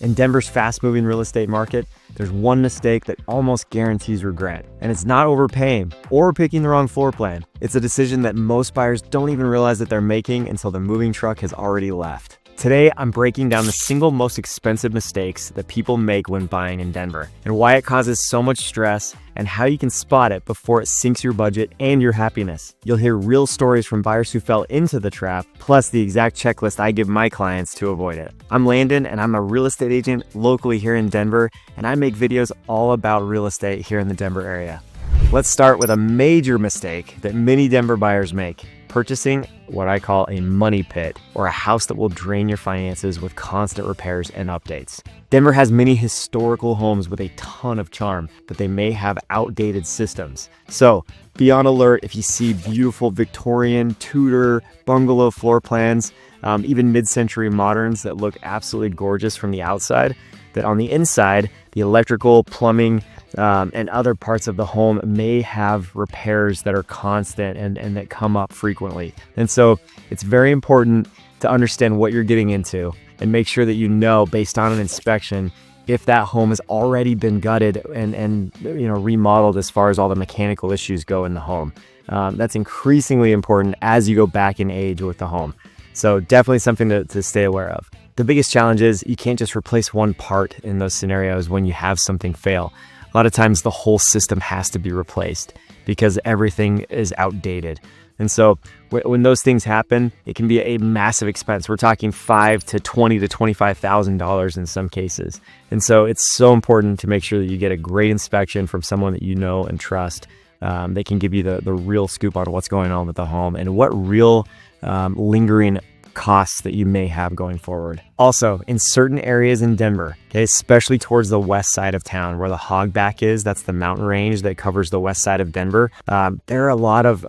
In Denver's fast-moving real estate market, there's one mistake that almost guarantees regret, and it's not overpaying or picking the wrong floor plan. It's a decision that most buyers don't even realize that they're making until the moving truck has already left. Today, I'm breaking down the single most expensive mistakes that people make when buying in Denver, and why it causes so much stress, and how you can spot it before it sinks your budget and your happiness. You'll hear real stories from buyers who fell into the trap, plus the exact checklist I give my clients to avoid it. I'm Landon, and I'm a real estate agent locally here in Denver, and I make videos all about real estate here in the Denver area. Let's start with a major mistake that many Denver buyers make: purchasing what I call a money pit, or a house that will drain your finances with constant repairs and updates. Denver has many historical homes with a ton of charm, but they may have outdated systems. So be on alert if you see beautiful Victorian, Tudor, bungalow floor plans, even mid-century moderns that look absolutely gorgeous from the outside, that on the inside, the electrical, plumbing, and other parts of the home may have repairs that are constant and that come up frequently. And so it's very important to understand what you're getting into and make sure that you know, based on an inspection, if that home has already been gutted and remodeled as far as all the mechanical issues go in the home. That's increasingly important as you go back in age with the home. So definitely something to stay aware of. The biggest challenge is you can't just replace one part in those scenarios when you have something fail. A lot of times the whole system has to be replaced because everything is outdated. And so when those things happen, it can be a massive expense. We're talking $5,000 to $20,000 to $25,000 in some cases. And so it's so important to make sure that you get a great inspection from someone that you know and trust. They can give you the real scoop on what's going on with the home and what real lingering costs that you may have going forward. Also, in certain areas in Denver, okay, especially towards the west side of town where the Hogback is, that's the mountain range that covers the west side of Denver, there are a lot of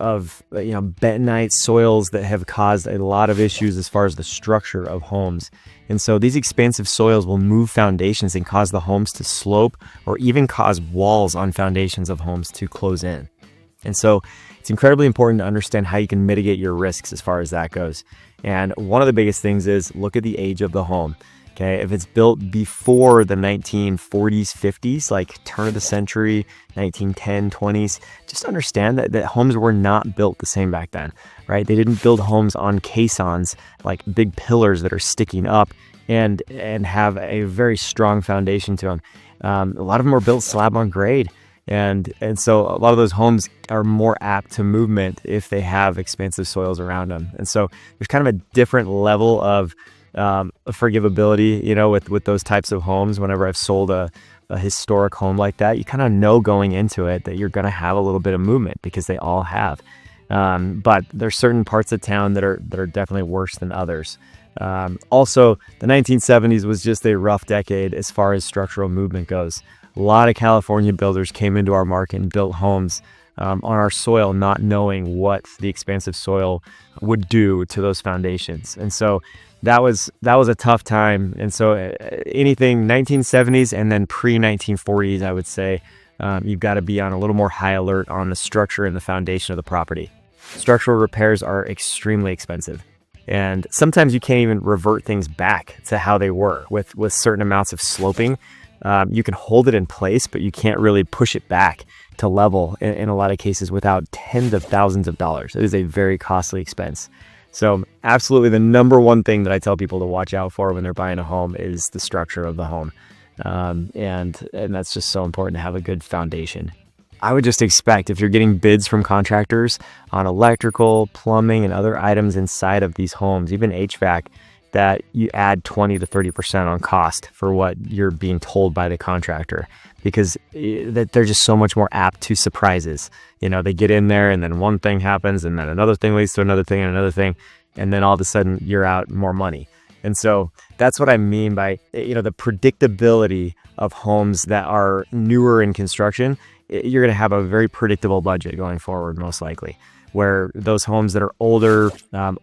bentonite soils that have caused a lot of issues as far as the structure of homes. And so these expansive soils will move foundations and cause the homes to slope, or even cause walls on foundations of homes to close in. And so it's incredibly important to understand how you can mitigate your risks as far as that goes. And one of the biggest things is look at the age of the home. Okay, if it's built before the 1940s, 50s, like turn of the century, 1910, 20s, just understand that homes were not built the same back then, right? They didn't build homes on caissons, like big pillars that are sticking up and have a very strong foundation to them. A lot of them were built slab on grade. And so a lot of those homes are more apt to movement if they have expansive soils around them. And so there's kind of a different level of forgivability, with those types of homes. Whenever I've sold a historic home like that, you kind of know going into it that you're going to have a little bit of movement because they all have. But there's certain parts of town that are definitely worse than others. Also, the 1970s was just a rough decade as far as structural movement goes. A lot of California builders came into our market and built homes on our soil, not knowing what the expansive soil would do to those foundations. And so that was a tough time. And so anything 1970s and then pre-1940s, I would say, you've got to be on a little more high alert on the structure and the foundation of the property. Structural repairs are extremely expensive. And sometimes you can't even revert things back to how they were with certain amounts of sloping. You can hold it in place, but you can't really push it back to level in a lot of cases without tens of thousands of dollars. It is a very costly expense. So absolutely the number one thing that I tell people to watch out for when they're buying a home is the structure of the home. And that's just so important to have a good foundation. I would just expect if you're getting bids from contractors on electrical, plumbing, and other items inside of these homes, even HVAC, that you add 20 to 30% on cost for what you're being told by the contractor, because they're just so much more apt to surprises. They get in there and then one thing happens and then another thing leads to another thing and another thing. And then all of a sudden you're out more money. And so that's what I mean by, the predictability of homes that are newer in construction. You're going to have a very predictable budget going forward, most likely, where those homes that are older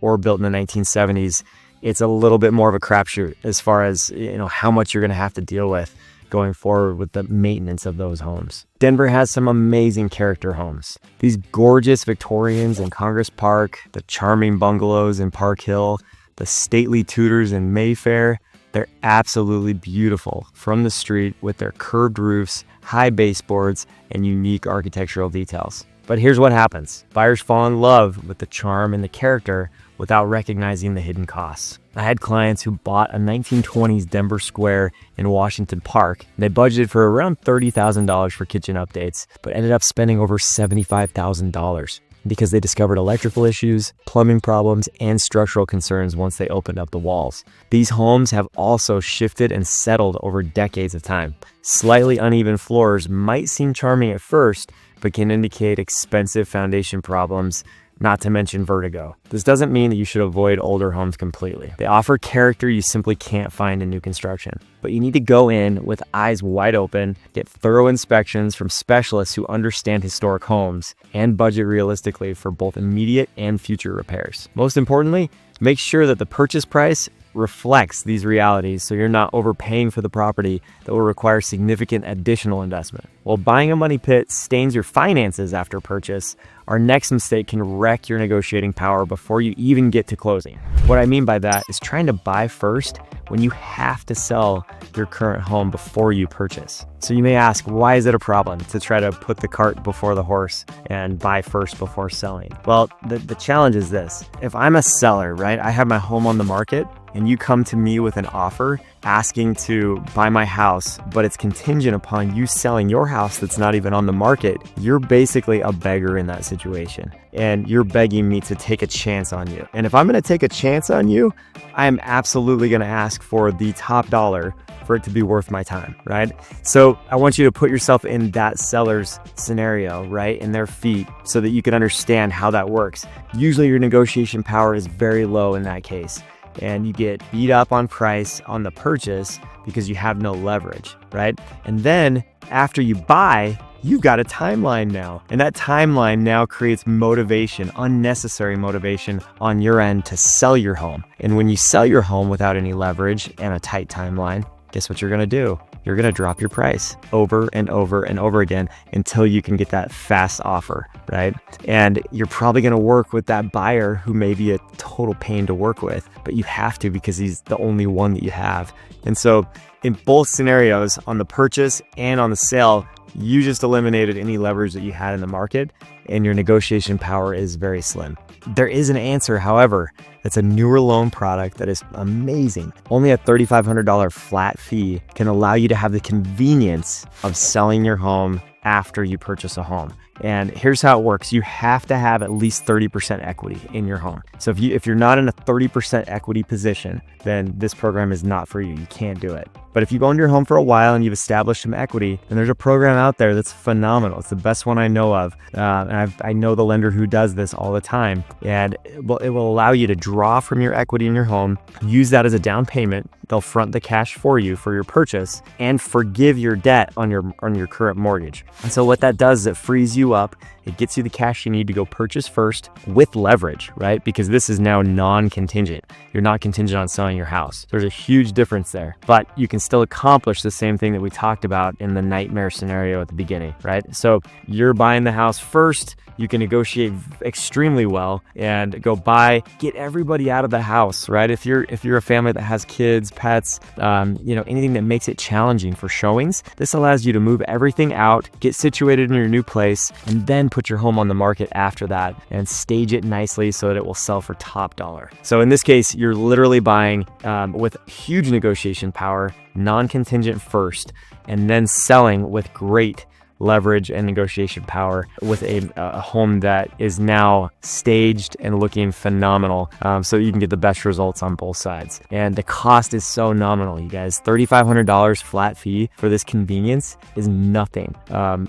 or built in the 1970s, it's a little bit more of a crapshoot as far as how much you're going to have to deal with going forward with the maintenance of those homes. Denver has some amazing character homes. These gorgeous Victorians in Congress Park, the charming bungalows in Park Hill, the stately Tudors in Mayfair, They're absolutely beautiful from the street with their curved roofs, high baseboards, and unique architectural details. But here's what happens. Buyers fall in love with the charm and the character without recognizing the hidden costs. I had clients who bought a 1920s Denver Square in Washington Park. They budgeted for around $30,000 for kitchen updates, but ended up spending over $75,000 because they discovered electrical issues, plumbing problems, and structural concerns once they opened up the walls. These homes have also shifted and settled over decades of time. Slightly uneven floors might seem charming at first, but can indicate expensive foundation problems, not to mention vertigo. This doesn't mean that you should avoid older homes completely. They offer character you simply can't find in new construction. But you need to go in with eyes wide open, get thorough inspections from specialists who understand historic homes, and budget realistically for both immediate and future repairs. Most importantly, make sure that the purchase price reflects these realities so you're not overpaying for the property that will require significant additional investment. While buying a money pit stains your finances after purchase, our next mistake can wreck your negotiating power before you even get to closing. What I mean by that is trying to buy first when you have to sell your current home before you purchase. So you may ask, why is it a problem to try to put the cart before the horse and buy first before selling? Well, the challenge is this. If I'm a seller, right, I have my home on the market, and you come to me with an offer asking to buy my house, but it's contingent upon you selling your house that's not even on the market, you're basically a beggar in that situation. And you're begging me to take a chance on you. And if I'm going to take a chance on you, I am absolutely going to ask for the top dollar for it to be worth my time, right? So I want you to put yourself in that seller's scenario, right? In their feet so that you can understand how that works. Usually your negotiation power is very low in that case. And you get beat up on price on the purchase because you have no leverage, right? And then after you buy, you've got a timeline now. And that timeline now creates motivation, unnecessary motivation on your end to sell your home. And when you sell your home without any leverage and a tight timeline, guess what you're gonna do? You're gonna drop your price over and over and over again until you can get that fast offer, right? And you're probably gonna work with that buyer who may be a total pain to work with, but you have to because he's the only one that you have. And so in both scenarios, on the purchase and on the sale, you just eliminated any leverage that you had in the market and your negotiation power is very slim. There is an answer, however, that's a newer loan product that is amazing. Only a $3,500 flat fee can allow you to have the convenience of selling your home after you purchase a home. And here's how it works. You have to have at least 30% equity in your home. So if you're not in a 30% equity position, then this program is not for you. You can't do it. But if you've owned your home for a while and you've established some equity, then there's a program out there that's phenomenal. It's the best one I know of. And I know the lender who does this all the time. And it will allow you to draw from your equity in your home, use that as a down payment. They'll front the cash for you for your purchase and forgive your debt on your current mortgage. And so what that does is it frees you up. It gets you the cash you need to go purchase first with leverage, right? Because this is now non-contingent. You're not contingent on selling your house. There's a huge difference there, but you can still accomplish the same thing that we talked about in the nightmare scenario at the beginning, right? So you're buying the house first. You can negotiate extremely well and go buy, get everybody out of the house, right? If you're a family that has kids, pets, anything that makes it challenging for showings, this allows you to move everything out, get situated in your new place, and then put your home on the market after that and stage it nicely so that it will sell for top dollar. So in this case, you're literally buying with huge negotiation power, non-contingent first, and then selling with great leverage and negotiation power with a home that is now staged and looking phenomenal, so you can get the best results on both sides. And the cost is so nominal, you guys. $3,500 flat fee for this convenience is nothing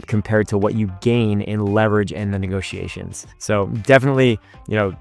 compared to what you gain in leverage and the negotiations. So definitely,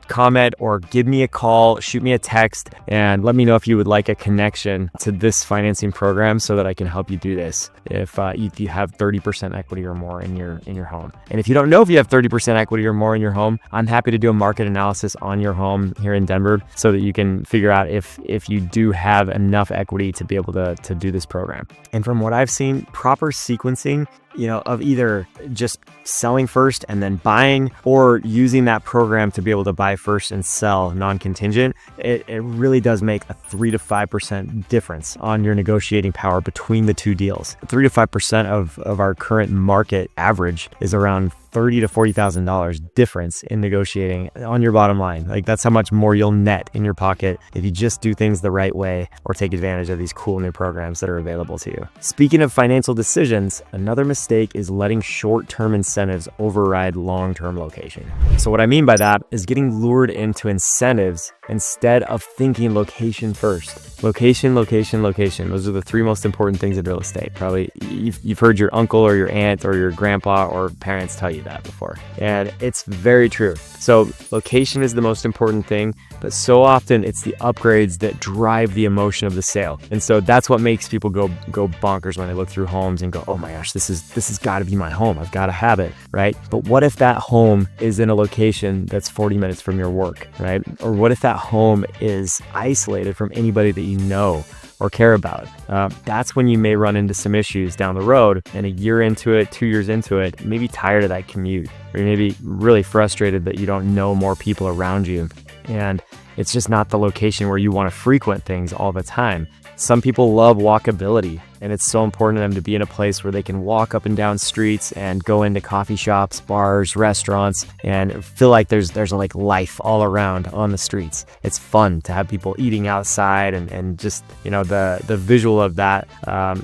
comment or give me a call, shoot me a text, and let me know if you would like a connection to this financing program so that I can help you do this if you have 30% equity or more in your home. And if you don't know if you have 30% equity or more in your home, I'm happy to do a market analysis on your home here in Denver so that you can figure out if you do have enough equity to be able to do this program. And from what I've seen, proper sequencing of either just selling first and then buying, or using that program to be able to buy first and sell non-contingent, it really does make a 3 to 5% difference on your negotiating power between the two deals. 3 to 5% of our current market average is around $30,000 to $40,000 difference in negotiating on your bottom line. Like, that's how much more you'll net in your pocket if you just do things the right way or take advantage of these cool new programs that are available to you. Speaking of financial decisions, another mistake is letting short-term incentives override long-term location. So what I mean by that is getting lured into incentives instead of thinking location first. Location, location, location. Those are the three most important things in real estate. Probably you've heard your uncle or your aunt or your grandpa or parents tell you that before. And it's very true. So location is the most important thing, but so often it's the upgrades that drive the emotion of the sale. And so that's what makes people go bonkers when they look through homes and go, oh my gosh, this has got to be my home. I've got to have it, right? But what if that home is in a location that's 40 minutes from your work, right? Or what if that home is isolated from anybody that you know or care about? That's when you may run into some issues down the road, and a year into it, 2 years into it, maybe tired of that commute, or maybe really frustrated that you don't know more people around you, and it's just not the location where you want to frequent things all the time. Some people love walkability, and it's so important to them to be in a place where they can walk up and down streets and go into coffee shops, bars, restaurants, and feel like there's like life all around on the streets. It's fun to have people eating outside, and just, the visual of that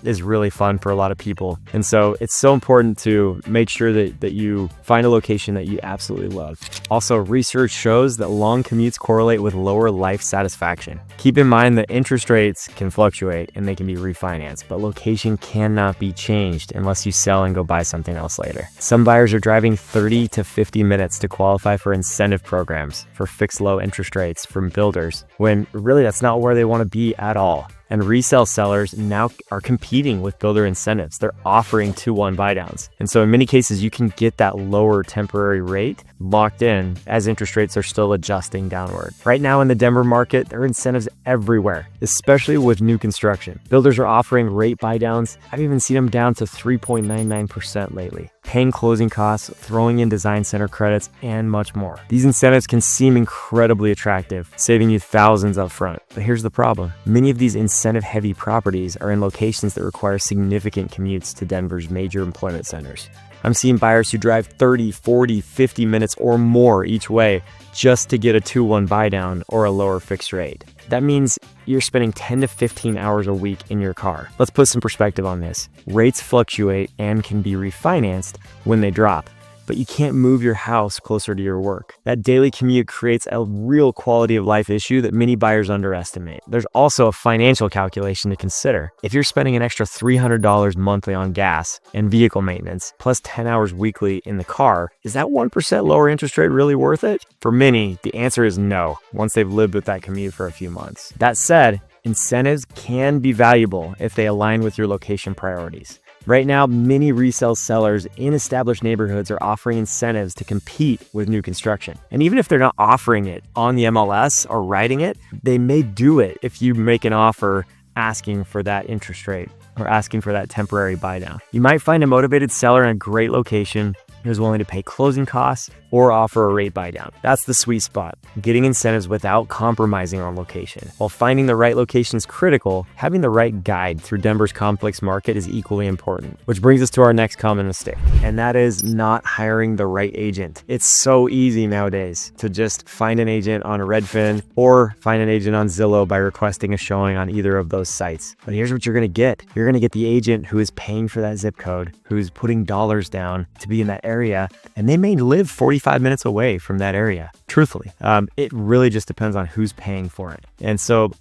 is really fun for a lot of people. And so it's so important to make sure that you find a location that you absolutely love. Also, research shows that long commutes correlate with lower life satisfaction. Keep in mind that interest rates can fluctuate and they can be refinanced, but location cannot be changed unless you sell and go buy something else later. Some buyers are driving 30 to 50 minutes to qualify for incentive programs for fixed low interest rates from builders, when really that's not where they want to be at all. And resale sellers now are competing with builder incentives. They're offering 2-1 buy downs. And so in many cases, you can get that lower temporary rate locked in as interest rates are still adjusting downward. Right now in the Denver market, there are incentives everywhere, especially with new construction. Builders are offering rate buy downs. I've even seen them down to 3.99% lately. Paying closing costs, throwing in design center credits, and much more. These incentives can seem incredibly attractive, saving you thousands up front. But here's the problem. Many of these incentive-heavy properties are in locations that require significant commutes to Denver's major employment centers. I'm seeing buyers who drive 30, 40, 50 minutes or more each way just to get a 2-1 buy down or a lower fixed rate. That means you're spending 10 to 15 hours a week in your car. Let's put some perspective on this. Rates fluctuate and can be refinanced when they drop, but you can't move your house closer to your work. That daily commute creates a real quality of life issue that many buyers underestimate. There's also a financial calculation to consider. If you're spending an extra $300 monthly on gas and vehicle maintenance, plus 10 hours weekly in the car, is that 1% lower interest rate really worth it? For many, the answer is no, once they've lived with that commute for a few months. That said, incentives can be valuable if they align with your location priorities. Right now, many resale sellers in established neighborhoods are offering incentives to compete with new construction. And even if they're not offering it on the MLS or writing it, they may do it if you make an offer asking for that interest rate or asking for that temporary buy down. You might find a motivated seller in a great location who's willing to pay closing costs or offer a rate buy down. That's the sweet spot, getting incentives without compromising on location. While finding the right location is critical, having the right guide through Denver's complex market is equally important. Which brings us to our next common mistake, and that is not hiring the right agent. It's so easy nowadays to just find an agent on Redfin or find an agent on Zillow by requesting a showing on either of those sites. But here's what you're gonna get. You're gonna get the agent who is paying for that zip code, who's putting dollars down to be in that area, and they may live 45 minutes away from that area. Truthfully, it really just depends on who's paying for it. And so,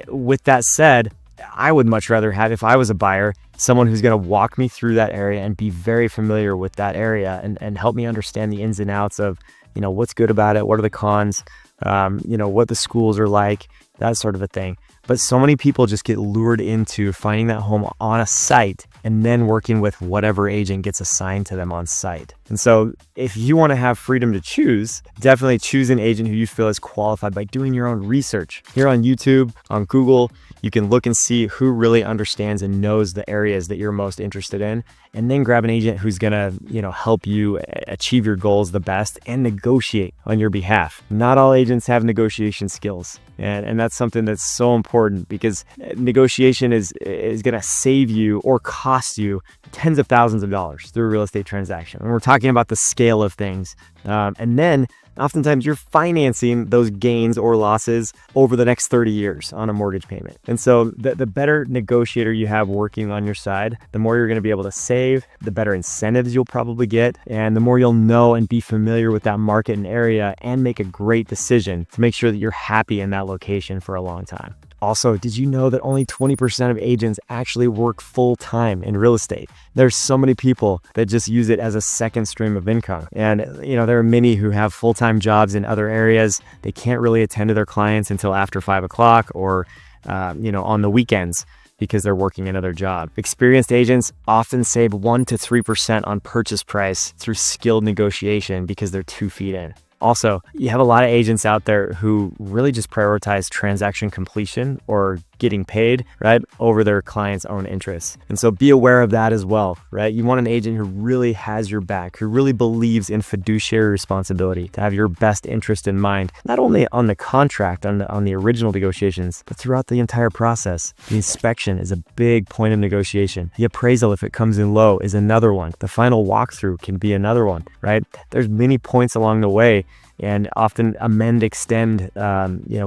with that said, I would much rather have, if I was a buyer, someone who's going to walk me through that area and be very familiar with that area and help me understand the ins and outs of, what's good about it, what are the cons, what the schools are like, that sort of a thing. But so many people just get lured into finding that home on a site and then working with whatever agent gets assigned to them on site. And so if you want to have freedom to choose, definitely choose an agent who you feel is qualified by doing your own research. Here on YouTube, on Google, you can look and see who really understands and knows the areas that you're most interested in, and then grab an agent who's gonna, help you achieve your goals the best and negotiate on your behalf. Not all agents have negotiation skills. And that's something that's so important, because negotiation is going to save you or cost you tens of thousands of dollars through a real estate transaction. And we're talking about the scale of things. And then oftentimes you're financing those gains or losses over the next 30 years on a mortgage payment. And so the better negotiator you have working on your side, the more you're going to be able to save, the better incentives you'll probably get, and the more you'll know and be familiar with that market and area and make a great decision to make sure that you're happy in that location for a long time. Also, did you know that only 20% of agents actually work full-time in real estate? There's so many people that just use it as a second stream of income. And, there are many who have full-time jobs in other areas. They can't really attend to their clients until after 5 o'clock or, on the weekends, because they're working another job. Experienced agents often save 1 to 3% on purchase price through skilled negotiation because they're 2 feet in. Also, you have a lot of agents out there who really just prioritize transaction completion or getting paid, right, over their client's own interests. And so be aware of that as well, right? You want an agent who really has your back, who really believes in fiduciary responsibility, to have your best interest in mind, not only on the contract, on the original negotiations, but throughout the entire process. The inspection is a big point of negotiation. The appraisal, if it comes in low, is another one. The final walkthrough can be another one, right? There's many points along the way, and often extend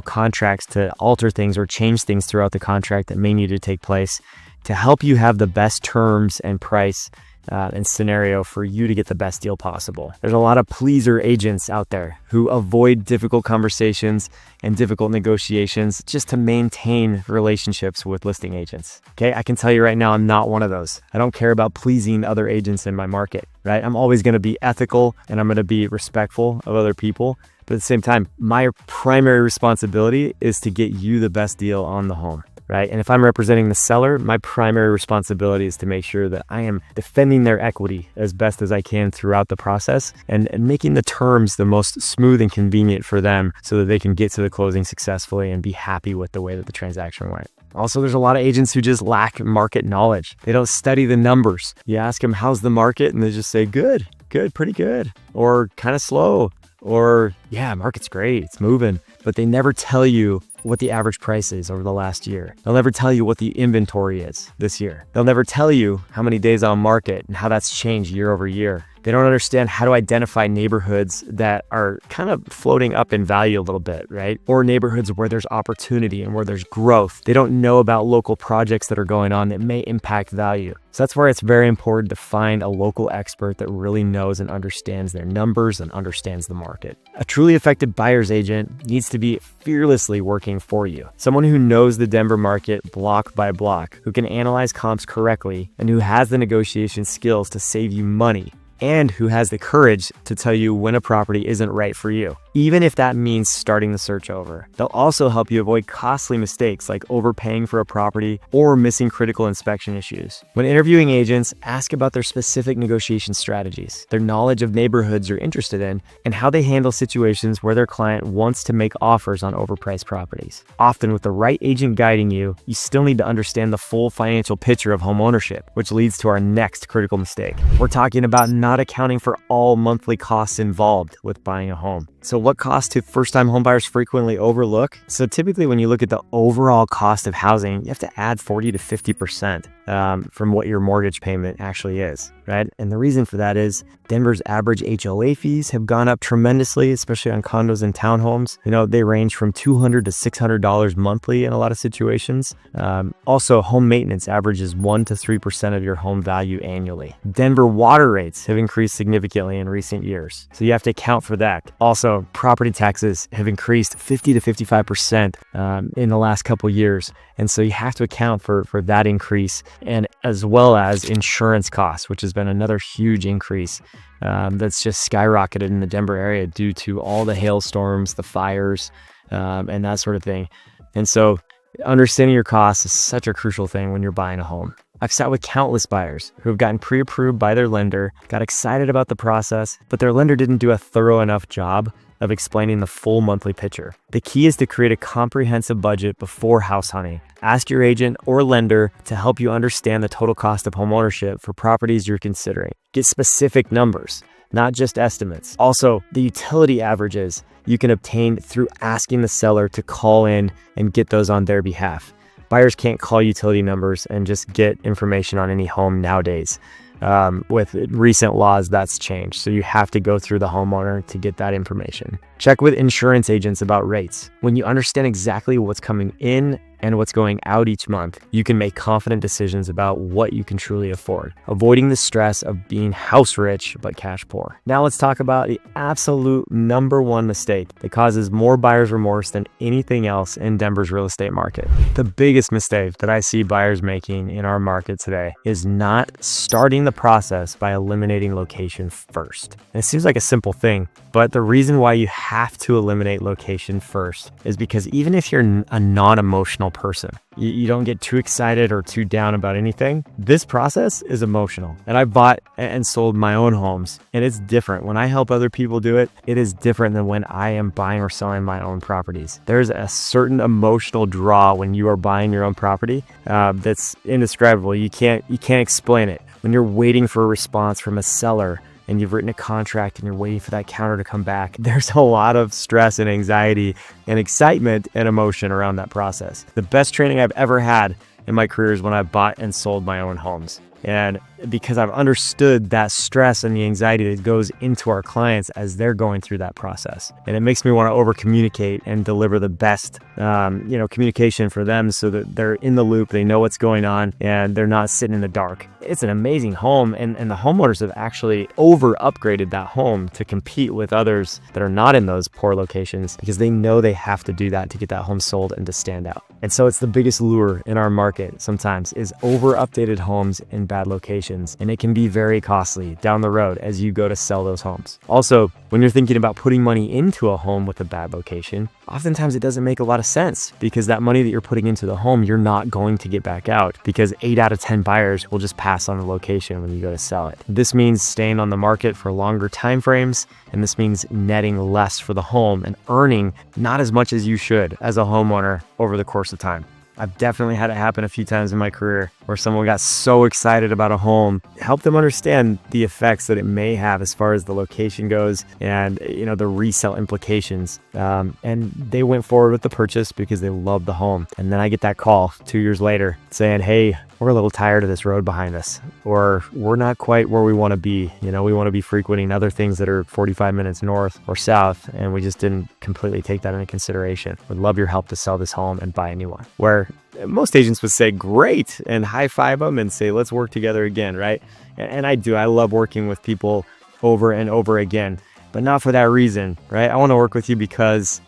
contracts to alter things or change things throughout the contract that may need to take place to help you have the best terms and price and scenario for you to get the best deal possible. There's a lot of pleaser agents out there who avoid difficult conversations and difficult negotiations just to maintain relationships with listing agents. Okay, I can tell you right now, I'm not one of those. I don't care about pleasing other agents in my market, right? I'm always going to be ethical and I'm going to be respectful of other people. But at the same time, my primary responsibility is to get you the best deal on the home. Right? And if I'm representing the seller, my primary responsibility is to make sure that I am defending their equity as best as I can throughout the process and making the terms the most smooth and convenient for them so that they can get to the closing successfully and be happy with the way that the transaction went. Also, there's a lot of agents who just lack market knowledge. They don't study the numbers. You ask them, how's the market? And they just say, good, pretty good, or kind of slow, or yeah, market's great, it's moving. But they never tell you what the average price is over the last year. They'll never tell you what the inventory is this year. They'll never tell you how many days on market and how that's changed year over year. They don't understand how to identify neighborhoods that are kind of floating up in value a little bit, right? Or neighborhoods where there's opportunity and where there's growth. They don't know about local projects that are going on that may impact value. So that's where it's very important to find a local expert that really knows and understands their numbers and understands the market. A truly effective buyer's agent needs to be fearlessly working for you. Someone who knows the Denver market block by block, who can analyze comps correctly, and who has the negotiation skills to save you money, and who has the courage to tell you when a property isn't right for you, even if that means starting the search over. They'll also help you avoid costly mistakes like overpaying for a property or missing critical inspection issues. When interviewing agents, ask about their specific negotiation strategies, their knowledge of neighborhoods you're interested in, and how they handle situations where their client wants to make offers on overpriced properties. Often, with the right agent guiding you, you still need to understand the full financial picture of home ownership, which leads to our next critical mistake. We're talking about not accounting for all monthly costs involved with buying a home. So what costs do first-time homebuyers frequently overlook? So typically when you look at the overall cost of housing, you have to add 40 to 50% from what your mortgage payment actually is, right? And the reason for that is Denver's average HOA fees have gone up tremendously, especially on condos and townhomes. They range from $200 to $600 monthly in a lot of situations. Also, home maintenance averages 1 to 3% of your home value annually. Denver water rates have increased significantly in recent years, so you have to account for that. Also, property taxes have increased 50 to 55% in the last couple years, and so you have to account for that increase, and as well as insurance costs, which has been another huge increase that's just skyrocketed in the Denver area due to all the hailstorms, the fires, and that sort of thing. And so Understanding your costs is such a crucial thing when you're buying a home. I've sat with countless buyers who have gotten pre-approved by their lender, got excited about the process, but their lender didn't do a thorough enough job of explaining the full monthly picture. The key is to create a comprehensive budget before house hunting. Ask your agent or lender to help you understand the total cost of homeownership for properties you're considering. Get specific numbers, not just estimates. Also, the utility averages you can obtain through asking the seller to call in and get those on their behalf. Buyers can't call utility numbers and just get information on any home nowadays. With recent laws, that's changed. So you have to go through the homeowner to get that information. Check with insurance agents about rates. When you understand exactly what's coming in and what's going out each month, you can make confident decisions about what you can truly afford, avoiding the stress of being house rich but cash poor. Now let's talk about the absolute number one mistake that causes more buyer's remorse than anything else in Denver's real estate market. The biggest mistake that I see buyers making in our market today is not starting the process by eliminating location first. And it seems like a simple thing, but the reason why you have to eliminate location first is because even if you're a non-emotional person, you don't get too excited or too down about anything, this process is emotional. And I bought and sold my own homes, and it's different. When I help other people do it, it is different than when I am buying or selling my own properties. There's a certain emotional draw when you are buying your own property that's indescribable. You can't explain it. When you're waiting for a response from a seller and you've written a contract and you're waiting for that counter to come back, there's a lot of stress and anxiety and excitement and emotion around that process. The best training I've ever had in my career is when I bought and sold my own homes. And because I've understood that stress and the anxiety that goes into our clients as they're going through that process. And it makes me want to over communicate and deliver the best, communication for them so that they're in the loop, they know what's going on, and they're not sitting in the dark. It's an amazing home, and the homeowners have actually over upgraded that home to compete with others that are not in those poor locations because they know they have to do that to get that home sold and to stand out. And so it's the biggest lure in our market sometimes is over updated homes in bad locations, and it can be very costly down the road as you go to sell those homes. Also, when you're thinking about putting money into a home with a bad location, oftentimes it doesn't make a lot of sense because that money that you're putting into the home, you're not going to get back out because 8 out of 10 buyers will just pass on the location when you go to sell it. This means staying on the market for longer time frames, and this means netting less for the home and earning not as much as you should as a homeowner over the course of time. I've definitely had it happen a few times in my career where someone got so excited about a home, help them understand the effects that it may have as far as the location goes and, the resale implications. And they went forward with the purchase because they loved the home. And then I get that call 2 years later saying, hey, we're a little tired of this road behind us, or we're not quite where we want to be. We want to be frequenting other things that are 45 minutes north or south, and we just didn't completely take that into consideration. Would love your help to sell this home and buy a new one. Where most agents would say, great, and high five them and say, let's work together again, right? And I do. I love working with people over and over again, but not for that reason, right? I want to work with you because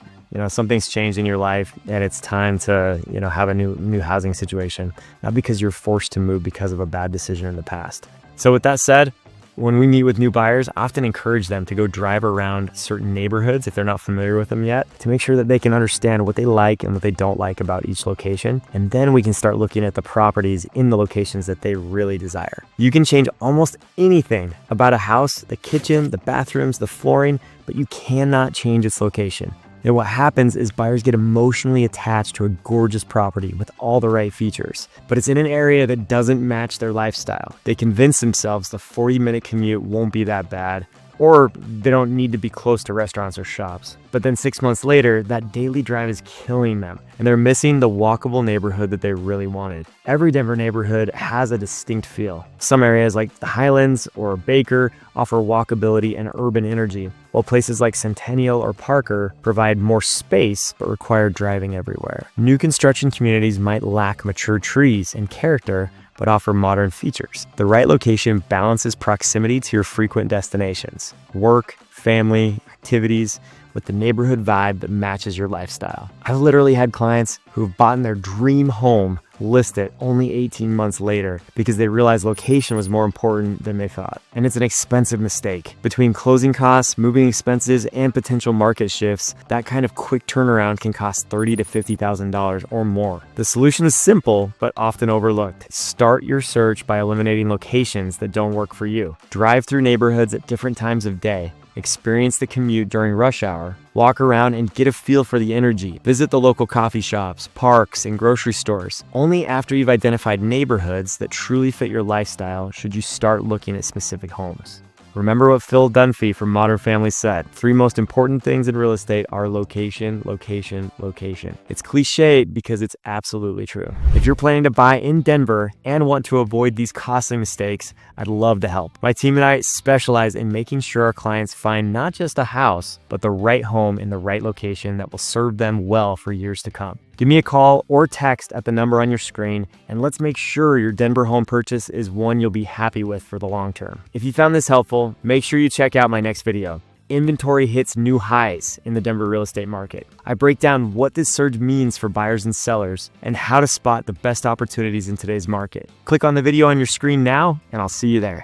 something's changed in your life and it's time to, have a new housing situation, not because you're forced to move because of a bad decision in the past. So with that said, when we meet with new buyers, I often encourage them to go drive around certain neighborhoods if they're not familiar with them yet, to make sure that they can understand what they like and what they don't like about each location. And then we can start looking at the properties in the locations that they really desire. You can change almost anything about a house, the kitchen, the bathrooms, the flooring, but you cannot change its location. And what happens is buyers get emotionally attached to a gorgeous property with all the right features, but it's in an area that doesn't match their lifestyle. They convince themselves the 40-minute commute won't be that bad, or they don't need to be close to restaurants or shops. But then 6 months later, that daily drive is killing them, and they're missing the walkable neighborhood that they really wanted. Every Denver neighborhood has a distinct feel. Some areas like the Highlands or Baker offer walkability and urban energy, while places like Centennial or Parker provide more space but require driving everywhere. New construction communities might lack mature trees and character, but offer modern features. The right location balances proximity to your frequent destinations, work, family, activities, with the neighborhood vibe that matches your lifestyle. I've literally had clients who've bought their dream home list it only 18 months later because they realized location was more important than they thought. And it's an expensive mistake. Between closing costs, moving expenses, and potential market shifts, that kind of quick turnaround can cost $30,000 to $50,000 or more. The solution is simple, but often overlooked. Start your search by eliminating locations that don't work for you. Drive through neighborhoods at different times of day. Experience the commute during rush hour. Walk around and get a feel for the energy. Visit the local coffee shops, parks, and grocery stores. Only after you've identified neighborhoods that truly fit your lifestyle should you start looking at specific homes. Remember what Phil Dunphy from Modern Family said: 3 most important things in real estate are location, location, location. It's cliched because it's absolutely true. If you're planning to buy in Denver and want to avoid these costly mistakes, I'd love to help. My team and I specialize in making sure our clients find not just a house, but the right home in the right location that will serve them well for years to come. Give me a call or text at the number on your screen, and let's make sure your Denver home purchase is one you'll be happy with for the long term. If you found this helpful, make sure you check out my next video. Inventory hits new highs in the Denver real estate market. I break down what this surge means for buyers and sellers and how to spot the best opportunities in today's market. Click on the video on your screen now, and I'll see you there.